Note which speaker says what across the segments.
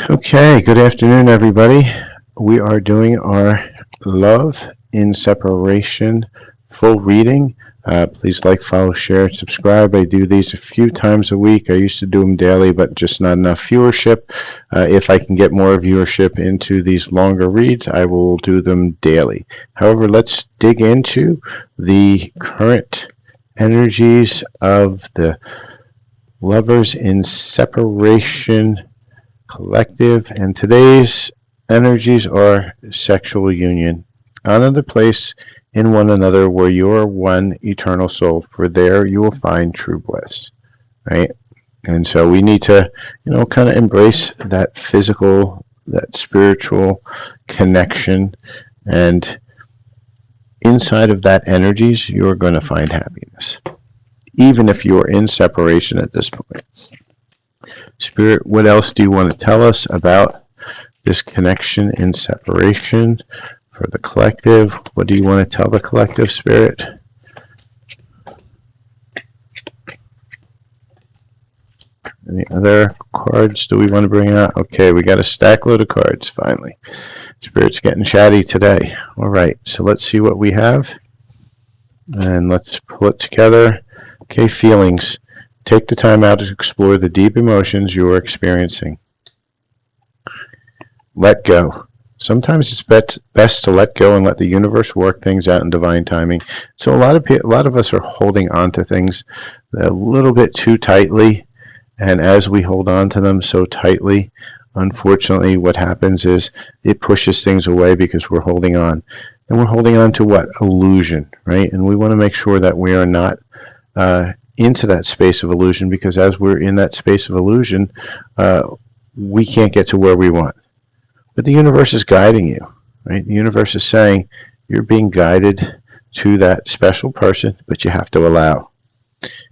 Speaker 1: Okay, good afternoon, everybody. We are doing our Love in Separation full reading. Please like, follow, share, subscribe. I do these a few times a week. I used to do them daily, but just not enough viewership. If I can get more viewership into these longer reads, I will do them daily. However, let's dig into the current energies of the lovers in separation collective, and today's energies are sexual union. Honor the place in one another where you are one eternal soul, for there you will find true bliss. Right? And so we need to, kind of embrace that physical, that spiritual connection, and inside of that energies, you're going to find happiness, even if you're in separation at this point. Spirit, what else do you want to tell us about this connection in separation for the collective? What do you want to tell the collective, Spirit? Any other cards do we want to bring out? Okay, we got a stack load of cards, finally. Spirit's getting chatty today. All right, so let's see what we have. And let's pull it together. Okay, feelings. Take the time out to explore the deep emotions you are experiencing. Let go. Sometimes it's best to let go and let the universe work things out in divine timing. So a lot of us are holding on to things a little bit too tightly, and as we hold on to them so tightly, unfortunately, what happens is it pushes things away because we're holding on, and we're holding on to what? Illusion, right? And we want to make sure that we are not into that space of illusion, because as we're in that space of illusion, we can't get to where we want. But the universe is guiding you, right? The universe is saying you're being guided to that special person, but you have to allow.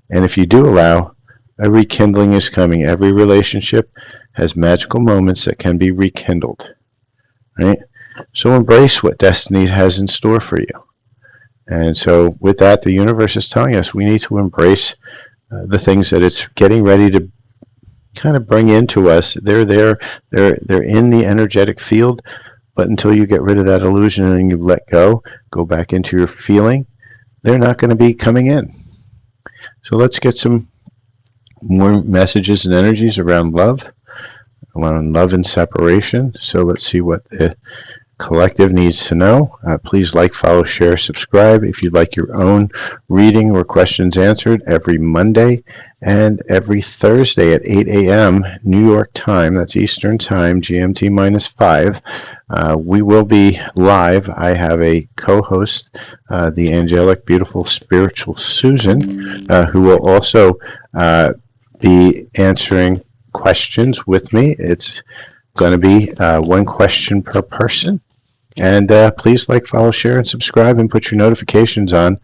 Speaker 1: And if you do allow, a rekindling is coming. Every relationship has magical moments that can be rekindled, right? So embrace what destiny has in store for you. And so with that, the universe is telling us we need to embrace the things that it's getting ready to kind of bring into us. They're there, they're in the energetic field, but until you get rid of that illusion and you let go back into your feeling, they're not going to be coming in. So let's get some more messages and energies around love and separation. So let's see what the collective needs to know. Please like, follow, share, subscribe. If you'd like your own reading or questions answered every Monday and every Thursday at 8 a.m. New York time, that's Eastern time, GMT -5, we will be live. I have a co-host, the angelic, beautiful, spiritual Susan, who will also be answering questions with me. It's going to be one question per person. And please like, follow, share, and subscribe, and put your notifications on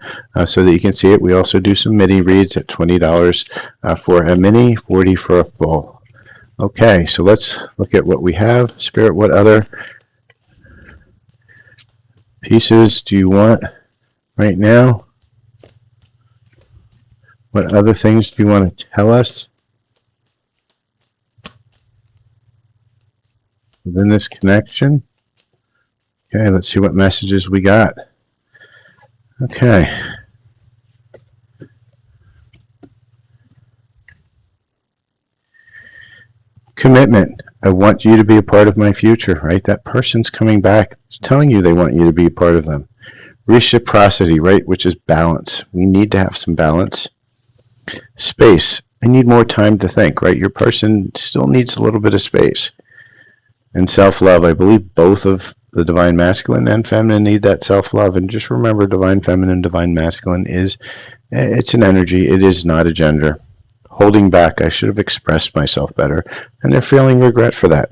Speaker 1: so that you can see it. We also do some mini reads at $20 for a mini, $40 for a full. Okay, so let's look at what we have. Spirit, what other pieces do you want right now? What other things do you want to tell us within this connection? Okay, let's see what messages we got. Okay. Commitment. I want you to be a part of my future, right? That person's coming back, telling you they want you to be a part of them. Reciprocity, right, which is balance. We need to have some balance. Space. I need more time to think, right? Your person still needs a little bit of space. And self-love. I believe both of the divine masculine and feminine need that self-love. And just remember, divine feminine, divine masculine it's an energy. It is not a gender. Holding back. I should have expressed myself better. And they're feeling regret for that.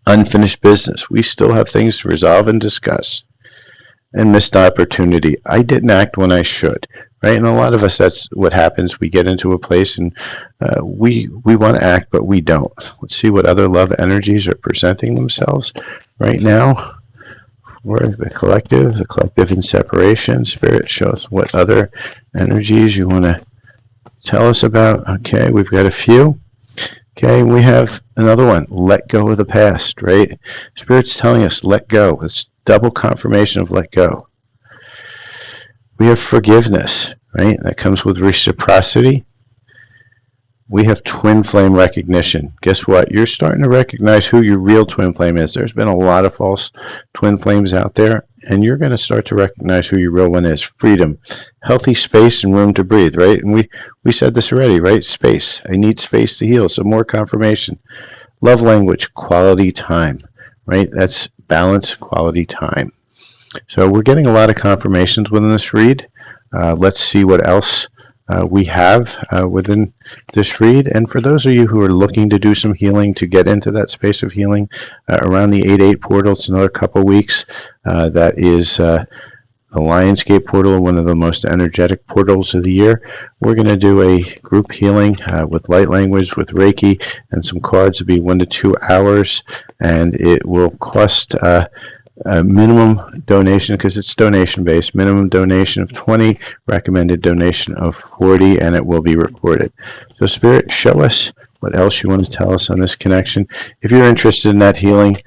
Speaker 1: Unfinished business. We still have things to resolve and discuss. And missed opportunity. I didn't act when I should. Right? And a lot of us, that's what happens. We get into a place and we want to act, but we don't. Let's see what other love energies are presenting themselves right now for the collective in separation. Spirit, show us what other energies you want to tell us about. Okay, we've got a few. Okay, we have another one, let go of the past, right? Spirit's telling us, let go. It's double confirmation of let go. We have forgiveness, right? That comes with reciprocity. We have twin flame recognition. Guess what? You're starting to recognize who your real twin flame is. There's been a lot of false twin flames out there, and you're going to start to recognize who your real one is. Freedom, healthy space and room to breathe, right? And we said this already, right? Space. I need space to heal, so more confirmation. Love language, quality time, right? That's balance, quality time. So we're getting a lot of confirmations within this read. Let's see what else we have within this read. And for those of you who are looking to do some healing, to get into that space of healing around the 8/8 portal, it's another couple weeks. That is the Lionsgate portal, one of the most energetic portals of the year. We're going to do a group healing with light language, with Reiki, and some cards. It'll be 1 to 2 hours, and it will cost a minimum donation, because it's donation based, minimum donation of 20, recommended donation of 40, and it will be recorded. So Spirit, show us what else you want to tell us on this connection. If you're interested in that healing,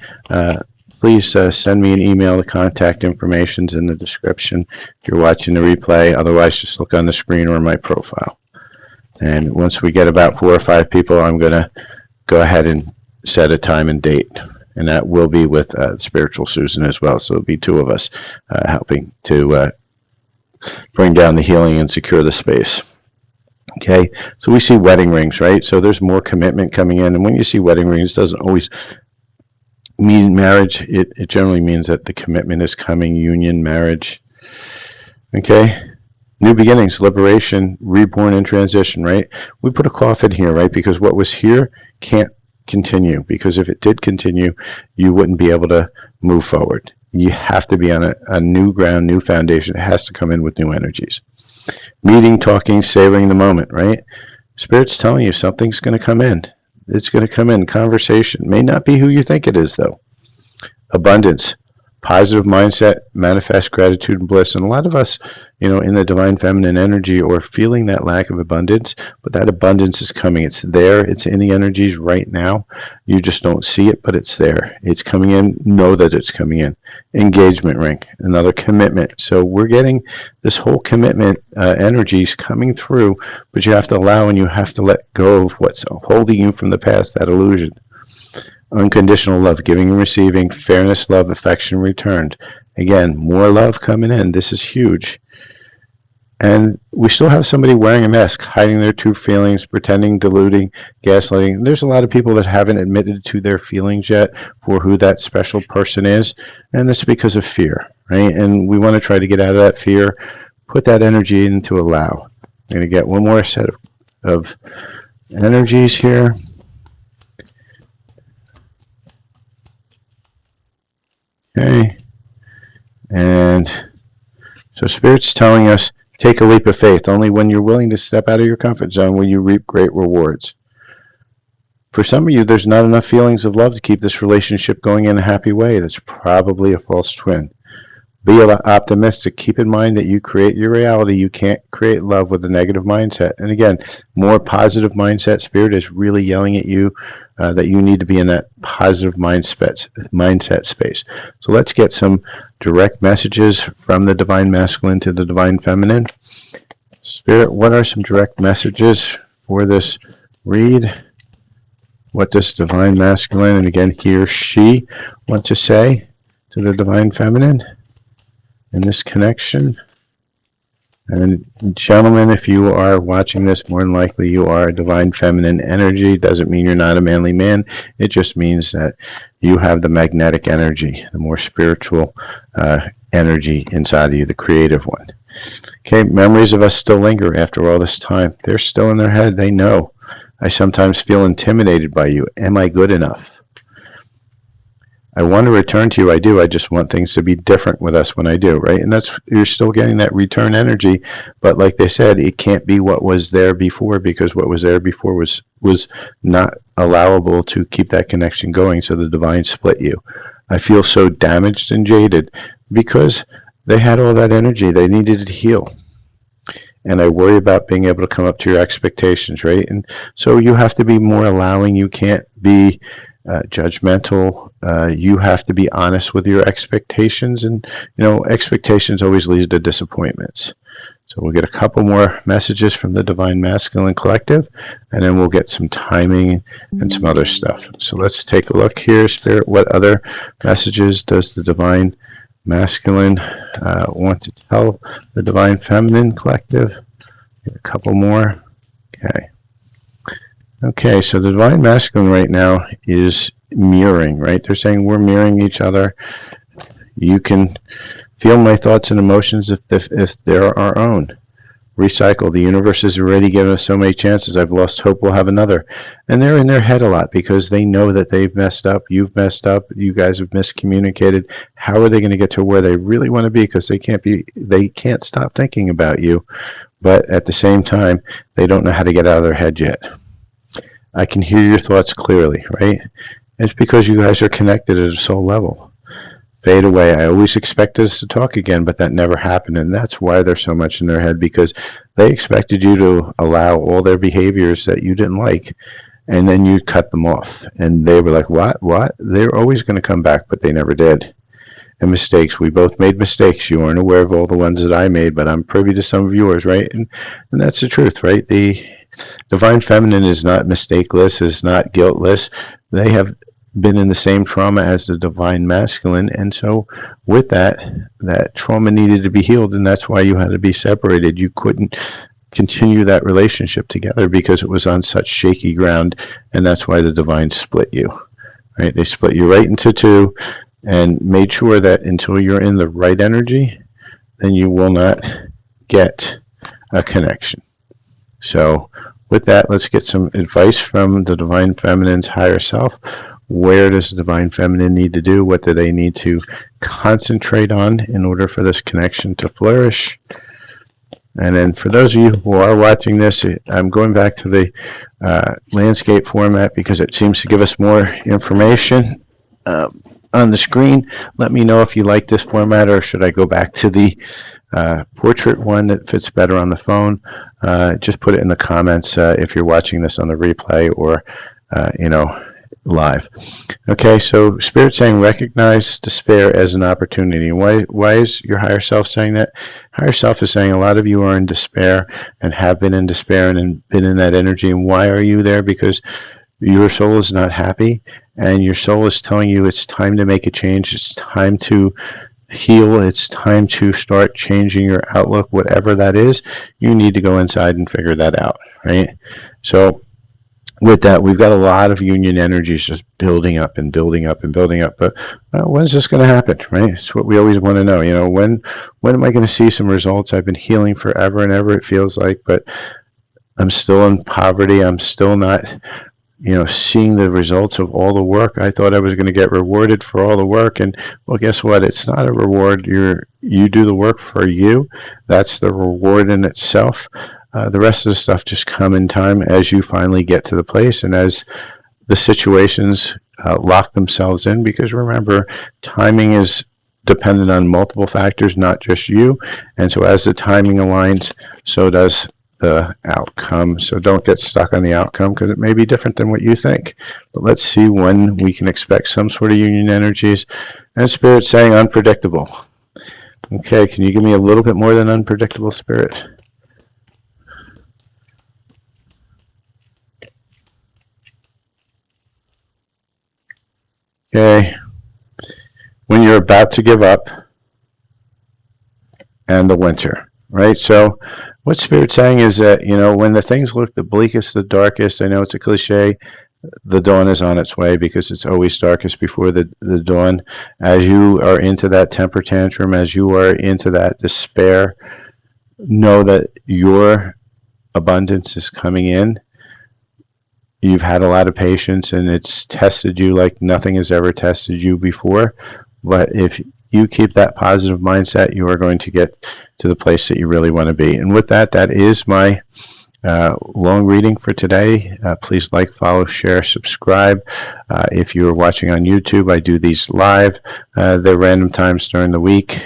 Speaker 1: please send me an email. The contact information's in the description if you're watching the replay. Otherwise, just look on the screen or my profile. And once we get about 4 or 5 people, I'm going to go ahead and set a time and date. And that will be with Spiritual Susan as well. So it'll be 2 of us helping to bring down the healing and secure the space. Okay, so we see wedding rings, right? So there's more commitment coming in. And when you see wedding rings, it doesn't always mean marriage. It generally means that the commitment is coming, union, marriage. Okay, new beginnings, liberation, reborn, and transition, right? We put a coffin here, right? Because what was here can't continue, because if it did continue, you wouldn't be able to move forward. You have to be on a new ground, new foundation. It has to come in with new energies. Meeting, talking, savoring the moment, right? Spirit's telling you something's going to come in. It's going to come in. Conversation may not be who you think it is, though. Abundance, positive mindset, manifest gratitude and bliss. And a lot of us, in the divine feminine energy, are feeling that lack of abundance, but that abundance is coming. It's there. It's in the energies right now. You just don't see it, but it's there. It's coming in. Know that it's coming in. Engagement ring, another commitment. So we're getting this whole commitment energies coming through, but you have to allow and you have to let go of what's holding you from the past, that illusion. Unconditional love, giving and receiving, fairness, love, affection returned. Again, more love coming in. This is huge. And we still have somebody wearing a mask, hiding their true feelings, pretending, deluding, gaslighting. There's a lot of people that haven't admitted to their feelings yet for who that special person is, and it's because of fear, right? And we want to try to get out of that fear, put that energy into allow. I'm going to get one more set of energies here. Okay, and so Spirit's telling us, take a leap of faith. Only when you're willing to step out of your comfort zone will you reap great rewards. For some of you, there's not enough feelings of love to keep this relationship going in a happy way. That's probably a false twin. Be optimistic. Keep in mind that you create your reality. You can't create love with a negative mindset. And again, more positive mindset. Spirit is really yelling at you that you need to be in that positive mindset space. So let's get some direct messages from the divine masculine to the divine feminine. Spirit, what are some direct messages for this read? What does divine masculine, and again, he or she, want to say to the divine feminine in this connection? And gentlemen, if you are watching this, more than likely you are a divine feminine energy. Doesn't mean you're not a manly man. It just means that you have the magnetic energy, the more spiritual energy inside of you, the creative one. Okay, memories of us still linger after all this time. They're still in their head. They know. I sometimes feel intimidated by you. Am I good enough? I want to return to you. I do. I just want things to be different with us when I do, right? And that's, you're still getting that return energy. But like they said, it can't be what was there before, because what was there before was not allowable to keep that connection going. So the divine split you. I feel so damaged and jaded because they had all that energy. They needed to heal. and I worry about being able to come up to your expectations, right? And so you have to be more allowing. You can't be judgmental. You have to be honest with your expectations, and expectations always lead to disappointments. So we'll get a couple more messages from the Divine Masculine Collective, and then we'll get some timing and some other stuff. So let's take a look here, Spirit. What other messages does the Divine Masculine want to tell the Divine Feminine Collective? Get a couple more. Okay, so the Divine Masculine right now is mirroring, right? They're saying we're mirroring each other. You can feel my thoughts and emotions if they're our own. Recycle. The universe has already given us so many chances. I've lost hope we'll have another. And they're in their head a lot because they know that they've messed up. You've messed up. You guys have miscommunicated. How are they going to get to where they really want to be? Because they can't stop thinking about you. But at the same time, they don't know how to get out of their head yet. I can hear your thoughts clearly, right? It's because you guys are connected at a soul level. Fade away. I always expected us to talk again, but that never happened. And that's why they're so much in their head, because they expected you to allow all their behaviors that you didn't like, and then you cut them off. And they were like, what? They're always going to come back, but they never did. And mistakes. We both made mistakes. You aren't aware of all the ones that I made, but I'm privy to some of yours, right? And that's the truth, right? The Divine Feminine is not mistakeless, is not guiltless. They have been in the same trauma as the Divine Masculine, and so with that trauma needed to be healed, and that's why you had to be separated. You couldn't continue that relationship together because it was on such shaky ground, and that's why the Divine split you, right? They split you right into two and made sure that until you're in the right energy, then you will not get a connection. So with that, let's get some advice from the Divine Feminine's higher self. Where does the Divine Feminine need to do? What do they need to concentrate on in order for this connection to flourish? And then for those of you who are watching this, I'm going back to the landscape format because it seems to give us more information on the screen. Let me know if you like this format, or should I go back to the portrait one that fits better on the phone? Just put it in the comments if you're watching this on the replay or live. Okay, so Spirit saying recognize despair as an opportunity. Why is your higher self saying that? Higher self is saying a lot of you are in despair and have been in despair and been in that energy. And why are you there? Because your soul is not happy, and your soul is telling you it's time to make a change. It's time to heal. It's time to start changing your outlook, whatever that is. You need to go inside and figure that out, right? So with that, we've got a lot of union energies just building up and building up and building up. But when's this going to happen, right? It's what we always want to know. When am I going to see some results? I've been healing forever and ever, it feels like, but I'm still in poverty. I'm still not, seeing the results of all the work. I thought I was going to get rewarded for all the work, and well, guess what? It's not a reward. You do the work for you. That's the reward in itself. The rest of the stuff just come in time as you finally get to the place and as the situations lock themselves in, because remember, timing is dependent on multiple factors, not just you. And so as the timing aligns, so does the outcome. So don't get stuck on the outcome because it may be different than what you think. But let's see when we can expect some sort of union energies. And Spirit saying unpredictable. Okay, can you give me a little bit more than unpredictable, Spirit? Okay, when you're about to give up, and the winter, right? So what Spirit's saying is that, when the things look the bleakest, the darkest, I know it's a cliche, the dawn is on its way, because it's always darkest before the dawn. As you are into that temper tantrum, as you are into that despair, know that your abundance is coming in. You've had a lot of patience, and it's tested you like nothing has ever tested you before. But if you keep that positive mindset, you are going to get to the place that you really want to be. And with that, that is my long reading for today. Please like, follow, share, subscribe. If you are watching on YouTube, I do these live. They're random times during the week.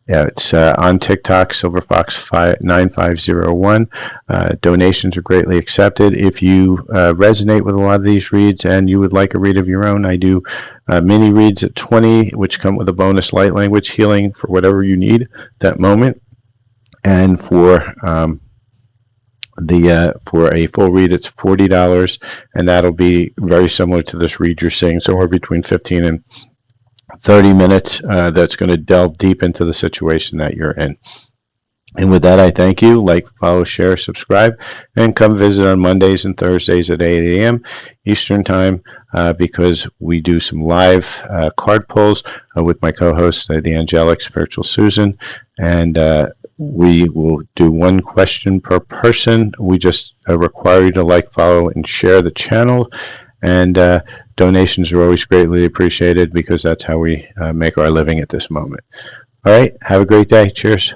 Speaker 1: Yeah, it's on TikTok, SilverFox9501. Donations are greatly accepted. If you resonate with a lot of these reads and you would like a read of your own, I do mini reads at 20, which come with a bonus light language healing for whatever you need that moment. And for a full read, it's $40, and that'll be very similar to this read you're seeing, somewhere between 15 and 30 minutes. That's going to delve deep into the situation that you're in. And with that, I thank you. Like, follow, share, subscribe, and come visit on Mondays and Thursdays at 8 a.m. Eastern Time because we do some live card pulls with my co-host, the Angelic Spiritual Susan, and we will do one question per person. We just require you to like, follow, and share the channel. And donations are always greatly appreciated because that's how we make our living at this moment. All right. Have a great day. Cheers.